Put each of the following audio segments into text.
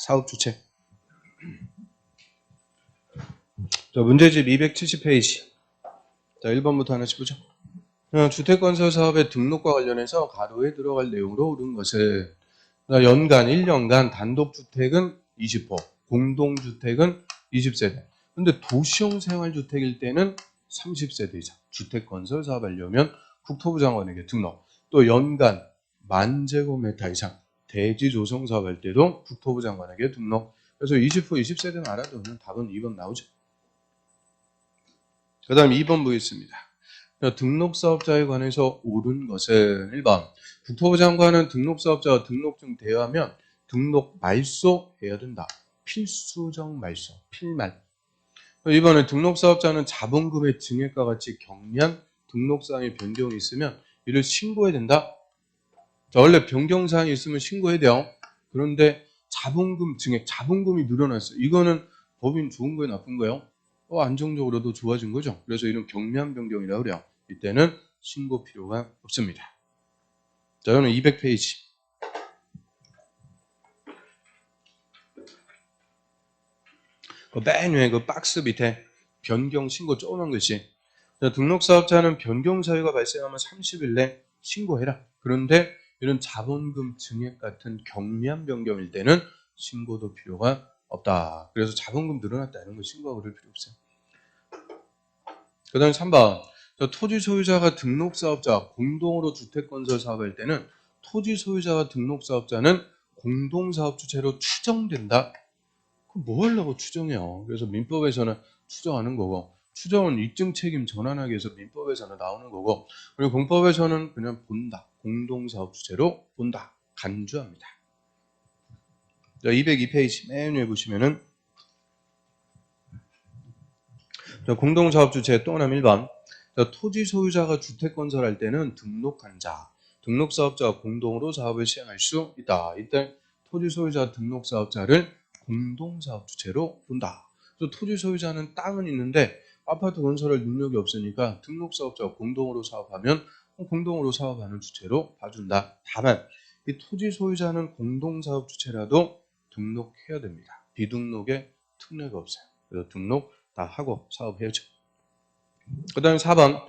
사업 주체. 자, 문제집 270페이지. 자, 1번부터 하나씩 보죠. 주택건설 사업의 등록과 관련해서 가로에 들어갈 내용으로 옳은 것은 연간 1년간 단독주택은 20호, 공동주택은 20세대. 근데 도시형 생활주택일 때는 30세대 이상 주택건설 사업하려면 국토부 장관에게 등록. 또 연간 10,000제곱미터 이상 대지 조성 사업할 때도 국토부 장관에게 등록. 그래서 20호, 20세대만 알아도 답은 2번 나오죠. 그 다음 2번 보겠습니다. 등록사업자에 관해서 옳은 것은 1번. 국토부 장관은 등록사업자가 등록증 대여하면 등록 말소해야 된다. 필수적 말소, 필말. 2번에 등록사업자는 자본금의 증액과 같이 경미한 등록사항의 변경이 있으면 이를 신고해야 된다. 자, 원래 변경사항이 있으면 신고해야 돼요. 그런데 자본금 증액, 자본금이 늘어났어요. 이거는 법인 좋은 거예요, 나쁜 거예요? 안정적으로도 좋아진 거죠. 그래서 이런 경미한 변경이라고 그래요. 이때는 신고 필요가 없습니다. 자, 이거는 200페이지. 맨 위에 그 박스 밑에 변경 신고 조그만 글씨. 자, 등록사업자는 변경 사유가 발생하면 30일 내 신고해라. 그런데 이런 자본금 증액 같은 경미한 변경일 때는 신고도 필요가 없다. 그래서 자본금 늘어났다 이런 거 신고하고 그럴 필요 없어요. 그 다음에 3번. 토지 소유자가 등록사업자 공동으로 주택건설 사업할 때는 토지 소유자와 등록사업자는 공동사업 주체로 추정된다. 그럼 뭐 하려고 추정해요? 그래서 민법에서는 추정하는 거고, 추정은 입증 책임 전환하기 위해서 민법에서는 나오는 거고, 그리고 공법에서는 그냥 본다. 공동사업 주체로 본다. 간주합니다. 자, 202페이지 맨 위에 보시면은 공동사업 주체 또 하나 1번. 토지 소유자가 주택 건설할 때는 등록한 자, 등록사업자와 공동으로 사업을 시행할 수 있다. 이때 토지 소유자 등록사업자를 공동사업 주체로 본다. 그래서 토지 소유자는 땅은 있는데 아파트 건설할 능력이 없으니까 등록사업자와 공동으로 사업하면 공동으로 사업하는 주체로 봐준다. 다만 이 토지 소유자는 공동사업 주체라도 등록해야 됩니다. 비등록에 특례가 없어요. 그래서 등록 다 하고 사업해야죠. 그 다음에 4번.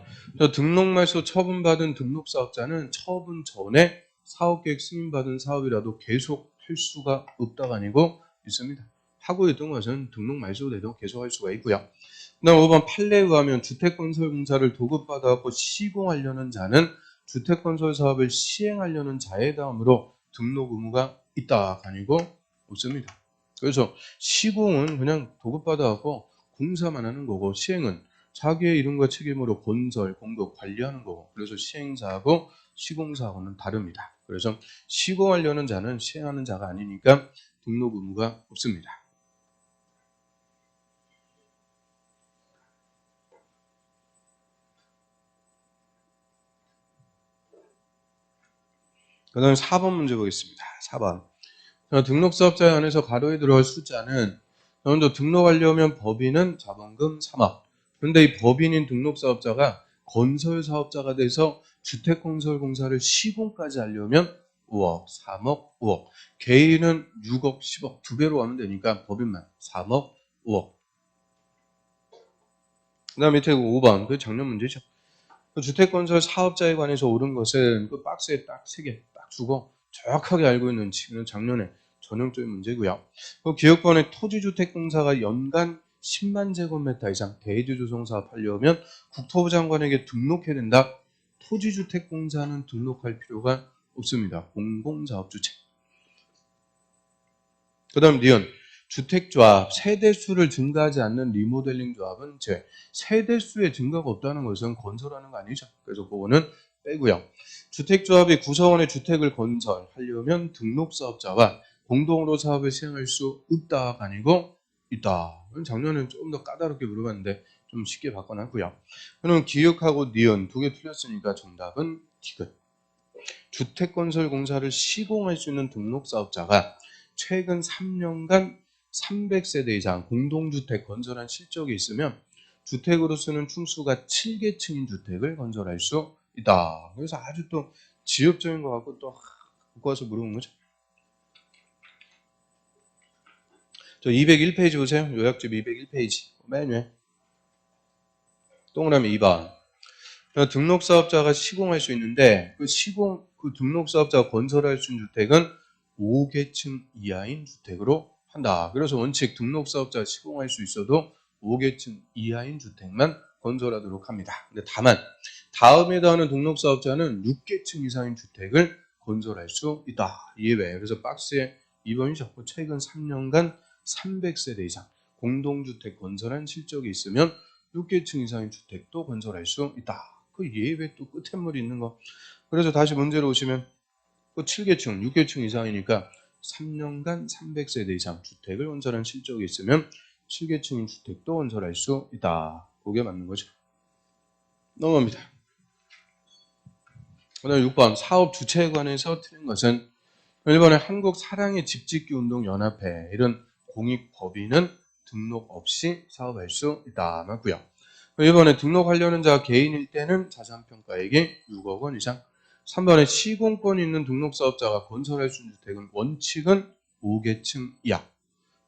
등록 말소 처분받은 등록사업자는 처분 전에 사업계획 승인받은 사업이라도 계속 할 수가 없다가 아니고 있습니다. 하고 있던 것은 등록 말소돼도 계속 할 수가 있고요. 그 다음 5번 판례에 의하면 주택건설공사를 도급받아갖고 시공하려는 자는 주택건설 사업을 시행하려는 자에 해당하므로 등록 의무가 있다가 아니고 없습니다. 그래서 시공은 그냥 도급받아갖고 공사만 하는 거고 시행은 자기의 이름과 책임으로 건설, 공급, 관리하는 거고 그래서 시행사하고 시공사하고는 다릅니다. 그래서 시공하려는 자는 시행하는 자가 아니니까 등록 의무가 없습니다. 그 다음에 4번 문제 보겠습니다. 4번. 등록사업자에 한해서 가로에 들어갈 숫자는 먼저 등록하려면 법인은 자본금 3억. 그런데 이 법인인 등록사업자가 건설사업자가 돼서 주택건설공사를 시공까지 하려면 5억, 3억, 5억. 개인은 6억, 10억 두 배로 하면 되니까 법인만 3억, 5억. 그 다음 밑에 5번. 그 작년 문제죠. 주택건설 사업자에 관해서 옳은 것은 그 박스에 딱 3개 딱 주고 정확하게 알고 있는 지금 작년에 전형적인 문제고요. 기업권의 토지주택공사가 연간 10만 제곱미터 이상 대지 조성 사업 하려면 국토부 장관에게 등록해야 된다. 토지주택공사는 등록할 필요가 없습니다. 공공사업주체. 그 다음 니은. 주택조합, 세대수를 증가하지 않는 리모델링 조합은 세대수의 증가가 없다는 것은 건설하는 거 아니죠. 그래서 그거는 빼고요. 주택조합이 구성원의 주택을 건설하려면 등록사업자와 공동으로 사업을 시행할 수 없다가 아니고 있다. 작년에는 조금 더 까다롭게 물어봤는데 좀 쉽게 바꿔놨고요. 그럼 기역하고 니은 두 개 틀렸으니까 정답은 디귿. 주택건설공사를 시공할 수 있는 등록사업자가 최근 3년간 300세대 이상 공동주택 건설한 실적이 있으면 주택으로 쓰는 층수가 7계층인 주택을 건설할 수 있다. 그래서 아주 또 지엽적인 것 같고 또 갖고 와서 물어본 거죠. 저 201페이지 보세요. 요약집 201페이지. 맨 위에. 동그라미 2번. 등록사업자가 시공할 수 있는데 그 등록사업자가 건설할 수 있는 주택은 5계층 이하인 주택으로 한다. 그래서 원칙 등록사업자가 시공할 수 있어도 5계층 이하인 주택만 건설하도록 합니다. 근데 다만 다음에 더하는 등록사업자는 6계층 이상인 주택을 건설할 수 있다. 예외. 그래서 박스에 2번이 적고 최근 3년간 300세대 이상 공동주택 건설한 실적이 있으면 6계층 이상의 주택도 건설할 수 있다. 그 예외 또 끝에 물이 있는 거. 그래서 다시 문제로 오시면 그 7계층, 6계층 이상이니까 3년간 300세대 이상 주택을 건설한 실적이 있으면 7계층인 주택도 건설할 수 있다. 그게 맞는 거죠. 넘어갑니다. 그 다음에 6번 사업 주체에 관해서 틀린 것은 1번에 한국사랑의 집짓기운동연합회 이런 공익법인은 등록 없이 사업할 수 있다. 맞고요. 1번에 등록하려는 자 개인일 때는 자산평가액이 6억 원 이상. 3번에 시공권이 있는 등록사업자가 건설할 수 있는 주택은 원칙은 5계층 이하.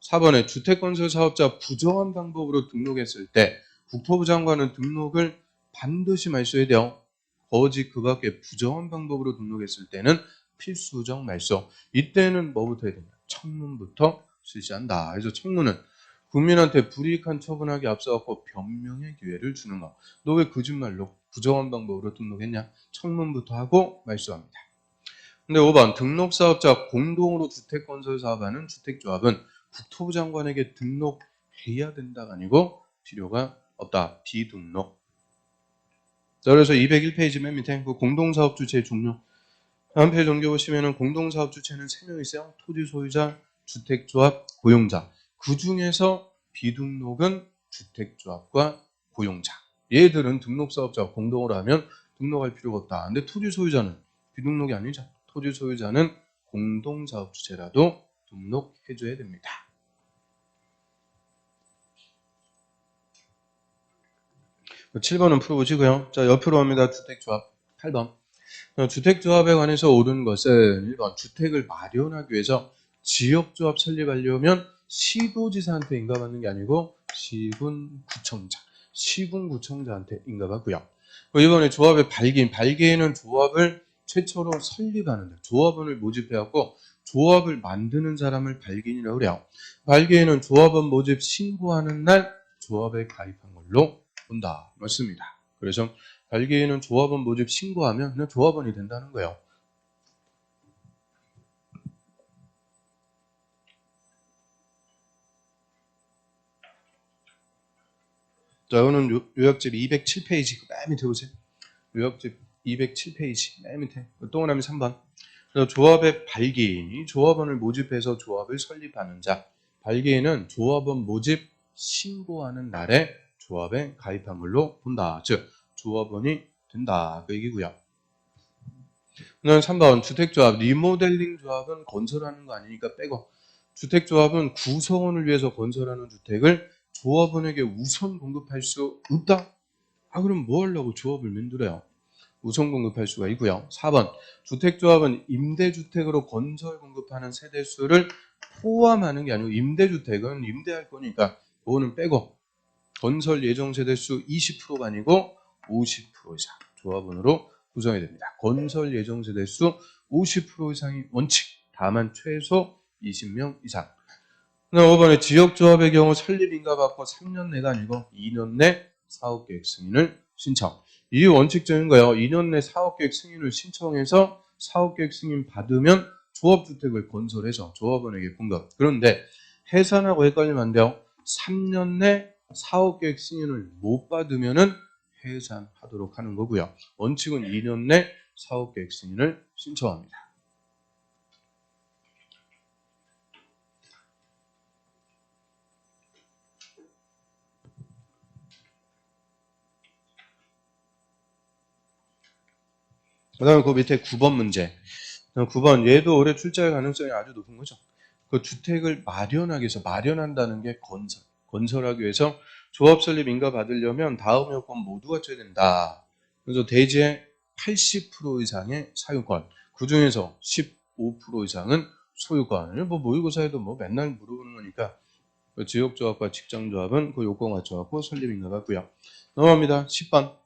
4번에 주택건설사업자 부정한 방법으로 등록했을 때 국토부 장관은 등록을 반드시 말소해야 돼요. 거짓 그 밖에 부정한 방법으로 등록했을 때는 필수적 말소. 이때는 뭐부터 해야 되냐? 청문부터 실시한다. 그래서 청문은 국민한테 불이익한 처분하기 앞서갖고 변명의 기회를 주는 거. 너 왜 거짓말로 부정한 방법으로 등록했냐? 청문부터 하고 말소합니다. 근데 5번 등록사업자 공동으로 주택건설 사업하는 주택조합은 국토부 장관에게 등록해야 된다가 아니고 필요가 없다. 비등록. 자, 그래서 201페이지 맨 밑에 그 공동사업 주체 종류. 다음 페이지 넘겨보시면 공동사업 주체는 3명 있어요. 토지 소유자, 주택조합, 고용자. 그 중에서 비등록은 주택조합과 고용자. 얘들은 등록사업자가 공동으로 하면 등록할 필요가 없다. 근데 토지 소유자는 비등록이 아니죠. 토지 소유자는 공동사업 주체라도 등록해줘야 됩니다. 그 7번은 풀어보시고요. 자, 옆으로 갑니다. 주택조합 8번. 주택조합에 관해서 옳은 것은 1번 주택을 마련하기 위해서 지역조합 설립하려면 시도지사한테 인가받는 게 아니고 시군구청자한테 인가받고요. 2번에 조합의 발기에는 조합을 최초로 설립하는 조합원을 모집해갖고 조합을 만드는 사람을 발기인이라고 그래요. 발기에는 조합원 모집 신고하는 날 조합에 가입한 걸로 본다. 맞습니다. 그래서 발기에는 조합원 모집 신고하면 그냥 조합원이 된다는 거예요. 자, 이거는 요약집 207페이지 맨 밑에 보세요. 요약집 207페이지 맨 밑에 동그라미 3번. 조합의 발기인이 조합원을 모집해서 조합을 설립하는 자. 발기인은 조합원 모집 신고하는 날에 조합에 가입한 걸로 본다. 즉 조합원이 된다. 그 얘기고요. 그다음 3번 주택조합 리모델링 조합은 건설하는 거 아니니까 빼고 주택조합은 구성원을 위해서 건설하는 주택을 조합원에게 우선 공급할 수 없다. 그럼 뭐 하려고 조합을 만들어요? 우선 공급할 수가 있고요. 4번 주택조합은 임대주택으로 건설 공급하는 세대수를 포함하는 게 아니고 임대주택은 임대할 거니까 그거는 빼고 건설 예정 세대수 20%가 아니고 50% 이상 조합원으로 구성이 됩니다. 건설 예정 세대수 50% 이상이 원칙. 다만 최소 20명 이상. 5번에 지역조합의 경우 설립인가 받고 3년 내가 아니고 2년 내 사업계획 승인을 신청. 이 원칙적인 거예요. 2년 내 사업계획 승인을 신청해서 사업계획 승인 받으면 조합주택을 건설해서 조합원에게 분급. 그런데 해산하고 헷갈리면 안 돼요. 3년 내 사업계획 승인을 못 받으면은 해산하도록 하는 거고요. 원칙은 2년 내 사업계획 승인을 신청합니다. 그 다음에 그 밑에 9번 문제. 9번 얘도 올해 출제할 가능성이 아주 높은 거죠. 그 주택을 마련하기 위해서 마련한다는 게 건설하기 위해서 조합 설립 인가 받으려면 다음 요건 모두 갖춰야 된다. 그래서 대지의 80% 이상의 사유권, 그 중에서 15% 이상은 소유권. 뭐 모의고사에도 뭐 맨날 물어보는 거니까 지역조합과 직장조합은 그 요건 갖춰갖고 설립인가 같고요. 넘어갑니다. 10번.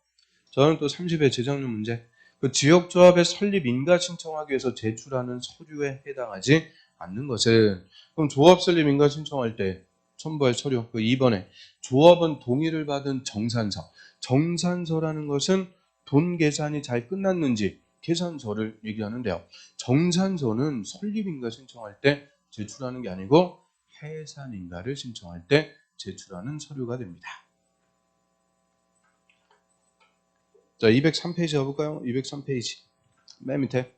저는 또 30의 재작년 문제. 그 지역조합의 설립 인가 신청하기 위해서 제출하는 서류에 해당하지 않는 것은, 그럼 조합 설립 인가 신청할 때 첨부할 서류. 그 2번에 조합은 동의를 받은 정산서. 정산서라는 것은 돈 계산이 잘 끝났는지 계산서를 얘기하는데요. 정산서는 설립 인가 신청할 때 제출하는 게 아니고 해산 인가를 신청할 때 제출하는 서류가 됩니다. 자, 203페이지 가볼까요? 203페이지. 맨 밑에.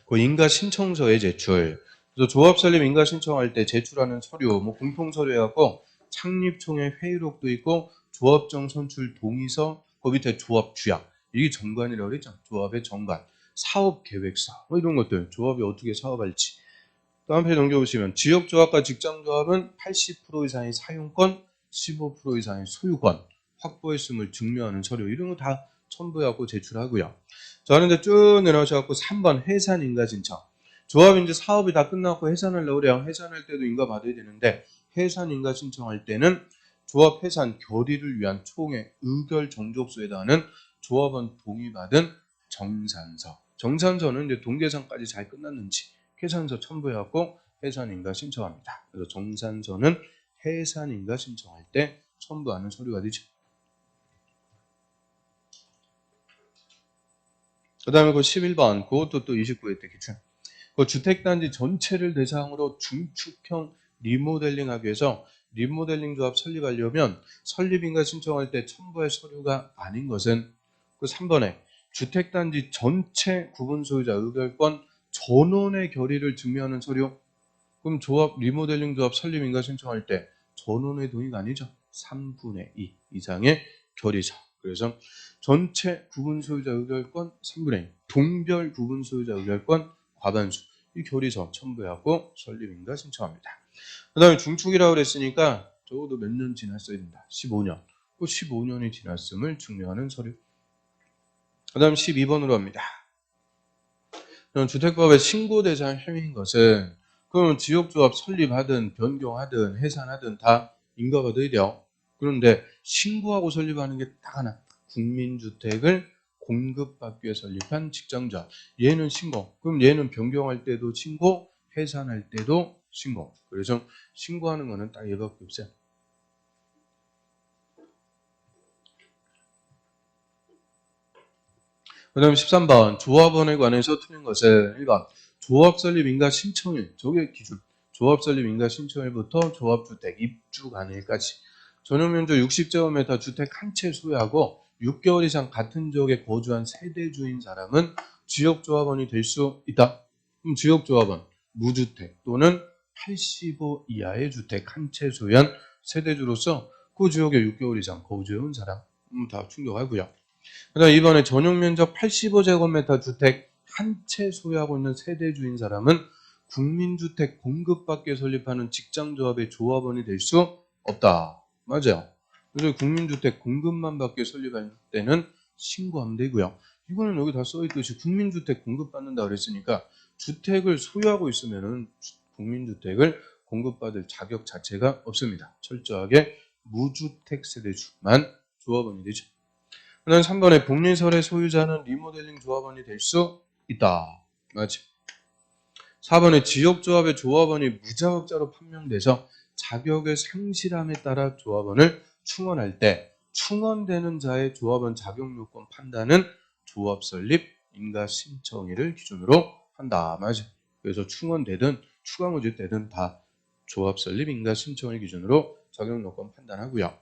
그 인가 신청서의 제출. 그래서 조합 설립 인가 신청할 때 제출하는 서류, 뭐 공통 서류 해갖고 창립총회 회의록도 있고 조합정 선출 동의서, 그 밑에 조합 주약. 이게 정관이라고 그랬죠. 조합의 정관. 사업 계획서. 뭐 이런 것들. 조합이 어떻게 사업할지. 다음 페이지 넘겨보시면 지역조합과 직장조합은 80% 이상의 사용권, 15% 이상의 소유권 확보했음을 증명하는 서류, 이런 거 다 첨부해갖고 제출하고요. 저는 이제 쭉 내려오셔갖고 3번 해산 인가 신청. 조합이 이제 사업이 다 끝났고 해산하려고 그래요. 해산할 때도 인가 받아야 되는데 해산 인가 신청할 때는 조합 해산 결의를 위한 총회 의결 정족서에 해당하는 조합원 동의받은 정산서. 정산서는 이제 동계산까지 잘 끝났는지 해산서 첨부해갖고 해산인가 신청합니다. 그래서 정산서는 해산인가 신청할 때 첨부하는 서류가 되죠. 그 다음에 그 11번, 그것도 또 29회 때 기출. 그 주택단지 전체를 대상으로 중축형 리모델링 하기 위해서 리모델링 조합 설립하려면 설립인가 신청할 때 첨부할 서류가 아닌 것은 그 3번에 주택단지 전체 구분 소유자 의결권 전원의 결의를 증명하는 서류. 그럼 조합 리모델링 조합 설립인가 신청할 때 전원의 동의가 아니죠. 3분의 2 이상의 결의서. 그래서 전체 구분 소유자 의결권 3분의 2, 동별 구분 소유자 의결권 과반수, 이 결의서 첨부하고 설립인가 신청합니다. 그 다음에 중축이라고 그랬으니까 적어도 몇 년 지났어야 된다. 15년. 그 15년이 지났음을 증명하는 서류. 그 다음 12번으로 합니다. 주택법의 신고 대상 혐의인 것은, 그럼 지역조합 설립하든 변경하든 해산하든 다 인가가 돼야 돼요. 그런데 신고하고 설립하는 게 딱 하나. 국민주택을 공급받기 위해 설립한 직장조합. 얘는 신고. 그럼 얘는 변경할 때도 신고, 해산할 때도 신고. 그래서 신고하는 거는 딱 얘밖에 없어요. 그 다음에 13번 조합원에 관해서 틀린 것은 1번 조합 설립 인가 신청일, 저게 기준. 조합 설립 인가 신청일부터 조합주택 입주 가능일까지 전용면적 60제곱미터 주택 한 채 소유하고 6개월 이상 같은 지역에 거주한 세대주인 사람은 지역조합원이 될 수 있다. 그럼 지역조합원 무주택 또는 85 이하의 주택 한 채 소유한 세대주로서 그 지역에 6개월 이상 거주해온 사람, 다 충족하고요. 그 다음 이번에 전용면적 85제곱미터 주택 한 채 소유하고 있는 세대주인 사람은 국민주택 공급받기 위해 설립하는 직장조합의 조합원이 될 수 없다. 맞아요. 그래서 국민주택 공급만 받기 위해 설립할 때는 신고하면 되고요. 이거는 여기 다 써있듯이 국민주택 공급받는다 그랬으니까 주택을 소유하고 있으면은 국민주택을 공급받을 자격 자체가 없습니다. 철저하게 무주택 세대주만 조합원이 되죠. 그 다음 3번에 복리설의 소유자는 리모델링 조합원이 될 수 있다. 맞지? 4번에 지역조합의 조합원이 무자격자로 판명돼서 자격의 상실함에 따라 조합원을 충원할 때 충원되는 자의 조합원 자격요건 판단은 조합 설립 인가 신청일을 기준으로 한다. 맞아. 그래서 충원되든 추가 모집되든 다 조합 설립 인가 신청일 기준으로 자격요건 판단하고요.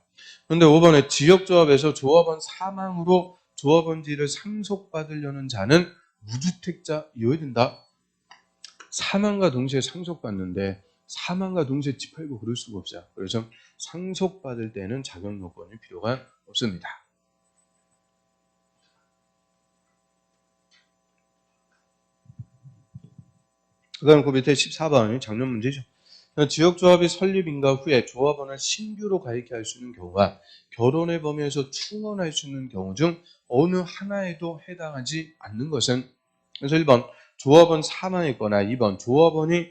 그런데 5번에 지역조합에서 조합원 사망으로 조합원지를 상속받으려는 자는 무주택자이어야 된다. 사망과 동시에 상속받는데 사망과 동시에 집 팔고 그럴 수가 없어요. 그래서 상속받을 때는 자격요건이 필요가 없습니다. 그 다음 그 밑에 14번이 작년 문제죠. 지역조합이 설립인가 후에 조합원을 신규로 가입케 할 수 있는 경우가 결혼의 범위에서 충원할 수 있는 경우 중 어느 하나에도 해당하지 않는 것은, 그래서 1번 조합원 사망했거나 2번 조합원이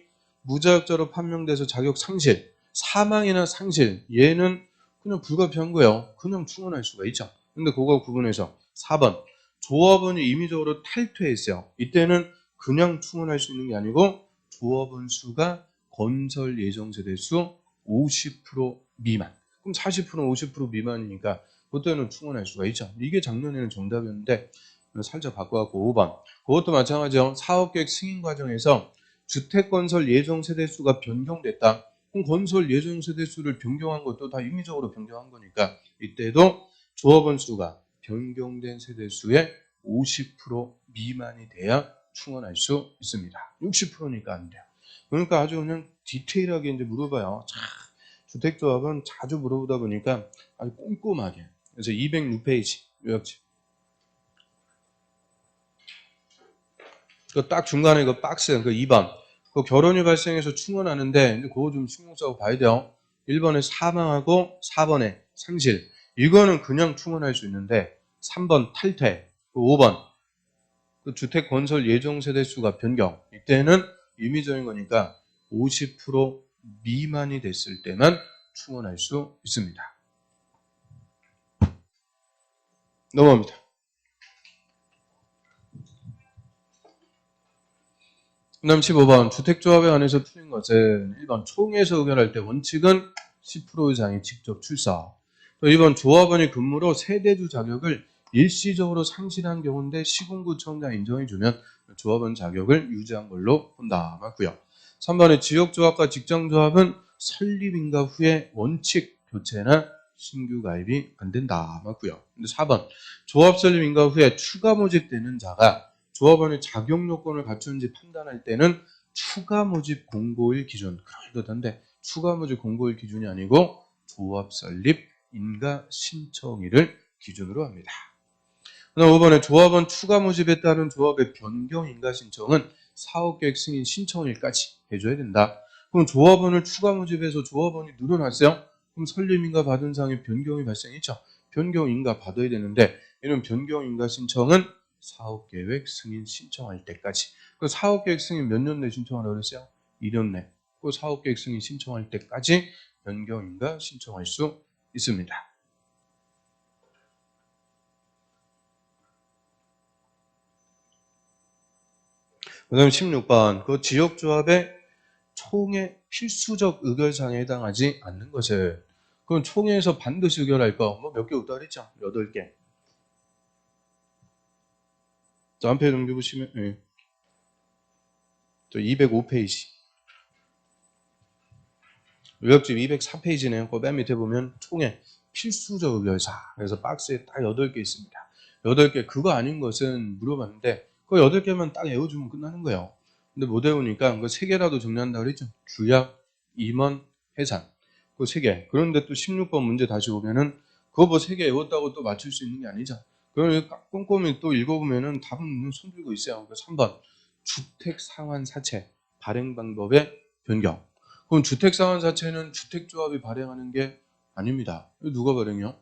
무자격자로 판명돼서 자격 상실, 사망이나 상실, 얘는 그냥 불가피한 거예요. 그냥 충원할 수가 있죠. 근데 그거 구분해서 4번 조합원이 임의적으로 탈퇴했어요. 이때는 그냥 충원할 수 있는 게 아니고 조합원 수가 건설 예정 세대수 50% 미만. 그럼 40%는 50% 미만이니까 그때는 충원할 수가 있죠. 이게 작년에는 정답이었는데 살짝 바꿔갖고 5번. 그것도 마찬가지죠. 사업계획 승인 과정에서 주택건설 예정 세대수가 변경됐다. 그럼 건설 예정 세대수를 변경한 것도 다 임의적으로 변경한 거니까 이때도 조합원 수가 변경된 세대수의 50% 미만이 돼야 충원할 수 있습니다. 60%니까 안 돼요. 그러니까 아주 그냥 디테일하게 이제 물어봐요. 주택조합은 자주 물어보다 보니까 아주 꼼꼼하게. 그래서 206페이지 요약집. 그 딱 중간에 그 박스 그 2번. 그 결혼이 발생해서 충원하는데 이제 그거 좀 신경 써서 봐야 돼요. 1번에 사망하고 4번에 상실. 이거는 그냥 충원할 수 있는데 3번 탈퇴, 5번 그 주택 건설 예정 세대 수가 변경. 이때는 임의적인 거니까 50% 미만이 됐을 때만 충원할 수 있습니다. 넘어갑니다. 그 다음 15번 주택조합에 관해서 틀린 것은 1번 총회에서 의결할 때 원칙은 10% 이상이 직접 출사. 또 2번 조합원이 근무로 세대주 자격을 일시적으로 상실한 경우인데 시군구청장 인정해주면 조합원 자격을 유지한 걸로 본다. 맞고요. 3번에 지역조합과 직장조합은 설립인가 후에 원칙 교체나 신규 가입이 안 된다. 맞고요. 근데 4번 조합 설립인가 후에 추가 모집되는 자가 조합원의 자격 요건을 갖추는지 판단할 때는 추가 모집 공고일 기준 그러던데 추가 모집 공고일 기준이 아니고 조합 설립 인가 신청일을 기준으로 합니다. 그다음 5번에 조합원 추가 모집에 따른 조합의 변경 인가 신청은 사업계획 승인 신청일까지 해줘야 된다. 그럼 조합원을 추가 모집해서 조합원이 늘어났어요? 그럼 설립 인가 받은 사항에 변경이 발생했죠. 변경 인가 받아야 되는데 이런 변경 인가 신청은 사업계획 승인 신청할 때까지. 그 사업계획 승인 몇 년 내 신청하라고 그랬어요? 2년 내. 그 사업계획 승인 신청할 때까지 변경인가 신청할 수 있습니다. 그 다음 16번. 그 지역조합의 총회 필수적 의결사항에 해당하지 않는 것을. 그럼 총회에서 반드시 의결할 거, 뭐 몇 개 없다 그랬죠? 8개. 다음 페이지 넘겨보시면, 예. 저 205페이지. 요약집 204페이지네요. 그 맨 밑에 보면 총회 필수적 의결사. 그래서 박스에 딱 8개 있습니다. 8개. 그거 아닌 것은 물어봤는데, 그 8개만 딱 외워주면 끝나는 거예요. 근데 못 외우니까 그 3개라도 정리한다고 그랬죠? 규약, 임원, 해산. 그 3개. 그런데 또 16번 문제 다시 보면은, 그거 뭐 3개 외웠다고 또 맞출 수 있는 게 아니죠. 그러니까 꼼꼼히 또 읽어보면은 답은 손 들고 있어요. 3번. 주택 상환 사채 발행 방법의 변경. 그럼 주택상환 자체는 주택조합이 발행하는 게 아닙니다. 누가 발행해요?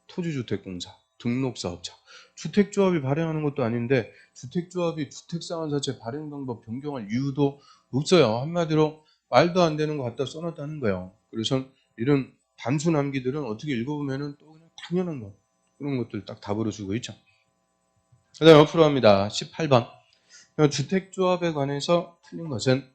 토지주택공사, 등록사업자. 주택조합이 발행하는 것도 아닌데 주택조합이 주택상환 자체 발행 방법 변경할 이유도 없어요. 한마디로 말도 안 되는 거 갖다 써놨다는 거예요. 그래서 이런 단순 암기들은 어떻게 읽어보면 또 그냥 당연한 거 그런 것들 딱 답으로 주고 있죠. 그 다음에 옆으로 합니다. 18번. 주택조합에 관해서 틀린 것은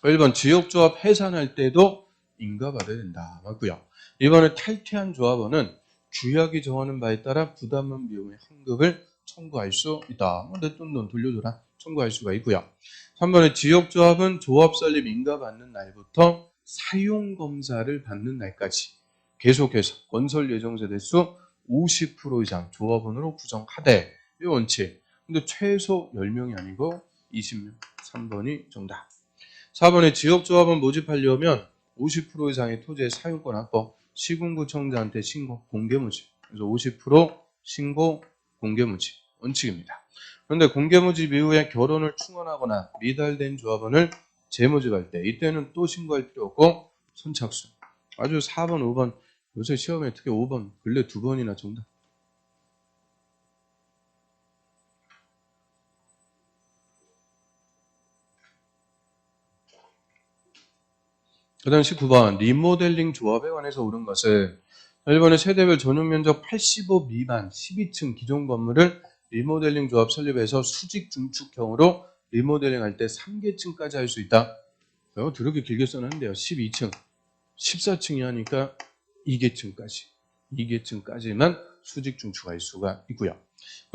1번 지역조합 해산할 때도 인가받아야 된다. 맞고요. 이번에 탈퇴한 조합원은 규약이 정하는 바에 따라 부담한 비용의 환급을 청구할 수 있다. 내 돈 돌려줘라. 청구할 수가 있고요. 3번에 지역조합은 조합 설립 인가받는 날부터 사용검사를 받는 날까지 계속해서 건설 예정세 대수 50% 이상 조합원으로 구성하되 이 원칙. 근데 최소 10명이 아니고 20명. 3번이 정답. 4번에 지역조합원 모집하려면 50% 이상의 토지의 사용권 확보, 시군구청장한테 신고, 공개모집. 그래서 50% 신고, 공개모집. 원칙입니다. 그런데 공개모집 이후에 결혼을 충원하거나 미달된 조합원을 재모집할 때 이때는 또 신고할 필요 없고 선착순. 아주 4번, 5번 요새 시험에 특히 5번 근래 2번이나 정답. 그 다음 19번 리모델링 조합에 관해서 옳은 것은 1번은 세대별 전용 면적 85 미만 12층 기존 건물을 리모델링 조합 설립해서 수직 중축형으로 리모델링 할 때 3계층까지 할 수 있다. 더럽게 길게 써놨는데요. 12층, 14층이 하니까 2계층까지만 수직 중축할 수가 있고요.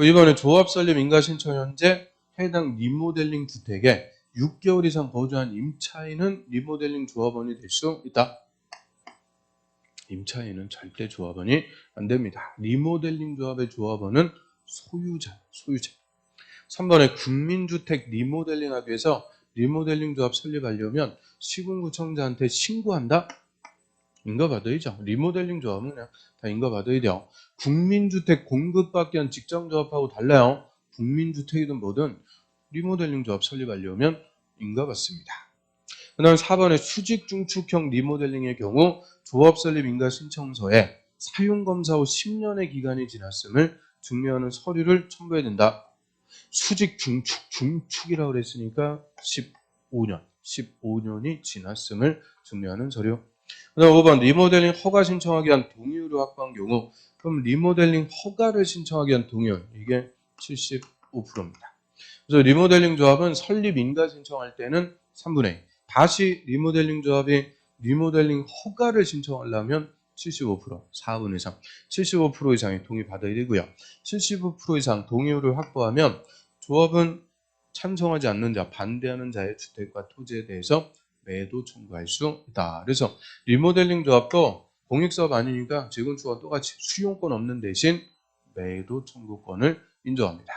이번에 조합 설립 인가 신청 현재 해당 리모델링 주택에 6개월 이상 거주한 임차인은 리모델링 조합원이 될 수 있다. 임차인은 절대 조합원이 안 됩니다. 리모델링 조합의 조합원은 소유자. 3번에 국민주택 리모델링 하기 위해서 리모델링 조합 설립하려면 시군구청장한테 신고한다? 인가받아야죠. 리모델링 조합은 그냥 다 인가받아야 돼요. 국민주택 공급받기 위한 직장조합하고 달라요. 국민주택이든 뭐든 리모델링 조합 설립하려면 인가받습니다. 그 다음 4번에 수직중축형 리모델링의 경우 조합 설립 인가 신청서에 사용검사 후 10년의 기간이 지났음을 증명하는 서류를 첨부해야 된다. 중축이라고 그랬으니까 15년이 지났음을 증명하는 서류. 그 다음 5번 리모델링 허가 신청하기 위한 동의율을 확보한 경우 그럼 리모델링 허가를 신청하기 위한 동의율 이게 75%입니다. 그래서 리모델링 조합은 설립 인가 신청할 때는 3분의 2. 다시 리모델링 조합이 리모델링 허가를 신청하려면 75%, 4분의 3, 75% 이상의 동의 받아야 되고요. 75% 이상 동의율을 확보하면 조합은 찬성하지 않는 자, 반대하는 자의 주택과 토지에 대해서 매도 청구할 수 있다. 그래서 리모델링 조합도 공익사업 아니니까 재건축과 똑같이 수용권 없는 대신 매도 청구권을 인정합니다.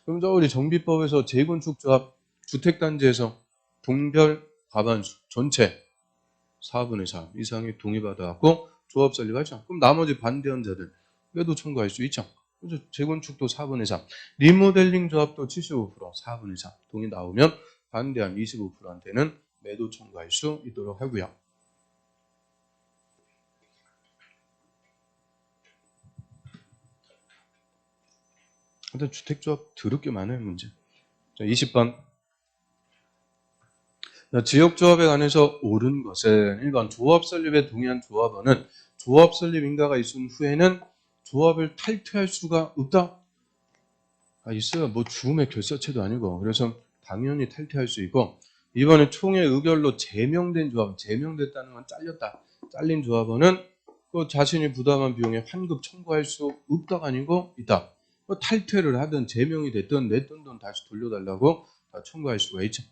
그럼 우리 정비법에서 재건축 조합 주택단지에서 동별 과반수 전체 4분의 3 이상이 동의받아갖고 조합 설립하죠. 그럼 나머지 반대한 자들 매도 청구할 수 있죠. 그래서 재건축도 4분의 3, 리모델링 조합도 75%, 4분의 3 동의 나오면 반대한 25%한테는 매도 청구할 수 있도록 하고요. 근데 주택조합 더럽게 많아요, 문제. 자, 20번. 지역조합에 관해서 옳은 것은 1번 조합 설립에 동의한 조합원은 조합 설립 인가가 있은 후에는 조합을 탈퇴할 수가 없다. 있어요. 뭐 죽음의 결사체도 아니고. 그래서 당연히 탈퇴할 수 있고 이번에 총회 의결로 제명된 조합, 제명됐다는 건 잘렸다. 잘린 조합원은 그 자신이 부담한 비용에 환급 청구할 수 없다가 아니고 있다. 탈퇴를 하든 제명이 됐든 냈던 돈 다시 돌려달라고 청구할 수가 있죠.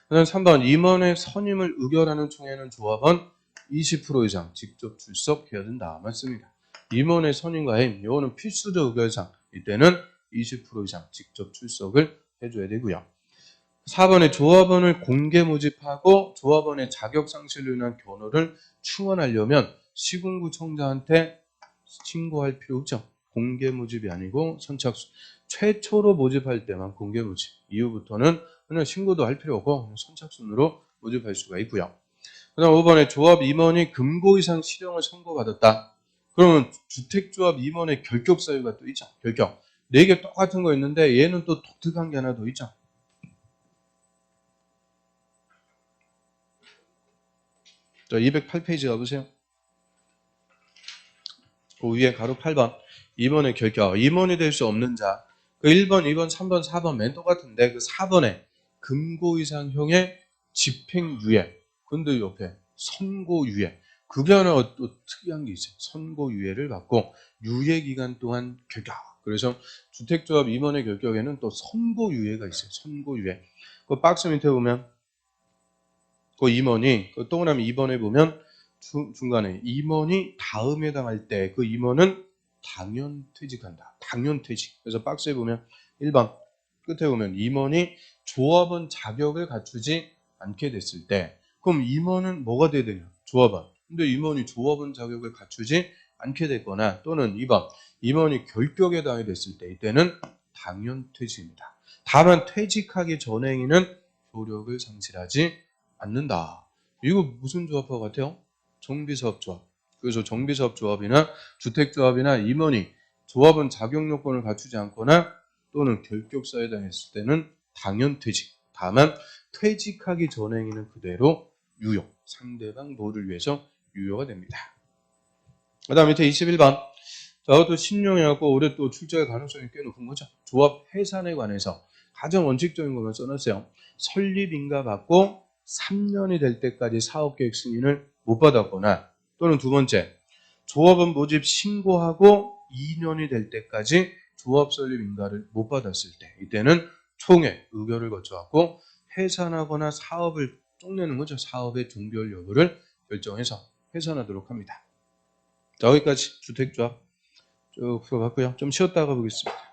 그다음 3번 임원의 선임을 의결하는 총회는 조합원 20% 이상 직접 출석해야 된다. 맞습니다. 임원의 선임과 해임 이거는 필수적 의결상 이때는 20% 이상 직접 출석을 해줘야 되고요. 4번에 조합원을 공개 모집하고 조합원의 자격 상실로 인한 견호를 충원하려면 시군구청장한테 신고할 필요 없죠. 공개 모집이 아니고 선착순. 최초로 모집할 때만 공개 모집. 이후부터는 그냥 신고도 할 필요 없고 선착순으로 모집할 수가 있고요. 그 다음 5번에 조합 임원이 금고 이상 실형을 선고받았다. 그러면 주택조합 임원의 결격 사유가 또 있죠. 결격. 4개 똑같은 거 있는데 얘는 또 독특한 게 하나 더 있죠. 자, 208페이지 가보세요. 그 위에 가로 8번. 임원의 결격. 임원이 될 수 없는 자. 그 1번, 2번, 3번, 4번 맨 똑같은데 그 4번에 금고 이상형의 집행유예. 근데 옆에 선고유예. 그게 하나 또 특이한 게 있어요. 선고유예를 받고 유예기간 동안 결격. 그래서 주택조합 임원의 결격에는 또 선고유예가 있어요. 선고유예. 그 박스 밑에 보면 그 임원이 그 동그라미 2번에 보면 중간에 임원이 다음에 당할 때 그 임원은 당연퇴직한다. 당연퇴직. 그래서 박스에 보면 1번 끝에 보면 임원이 조합원 자격을 갖추지 않게 됐을 때 그럼 임원은 뭐가 돼야 되냐? 조합원. 근데 임원이 조합원 자격을 갖추지 않게 됐거나 또는 2번 임원이 결격에 당해 됐을 때 이때는 당연퇴직입니다. 다만 퇴직하기 전에 행위는 효력을 상실하지 않는다. 이거 무슨 조합과 같아요? 정비사업조합. 그래서 정비사업조합이나 주택조합이나 임원이 조합은 자격요건을 갖추지 않거나 또는 결격사에 당했을 때는 당연퇴직. 다만 퇴직하기 전행위는 그대로 유효. 상대방 뭐를 위해서 유효가 됩니다. 그 다음 밑에 21번. 저것도 신용이었고 올해 또 출제할 가능성이 꽤 높은 거죠. 조합 해산에 관해서 가장 원칙적인 것만 써놨어요. 설립인가 받고 3년이 될 때까지 사업계획 승인을 못 받았거나 또는 두 번째, 조합원 모집 신고하고 2년이 될 때까지 조합 설립 인가를 못 받았을 때 이때는 총회 의결을 거쳐갖고 해산하거나 사업을 쪽내는 거죠. 사업의 종결 여부를 결정해서 해산하도록 합니다. 자, 여기까지 주택조합 쭉 풀어봤고요. 좀 쉬었다가 보겠습니다.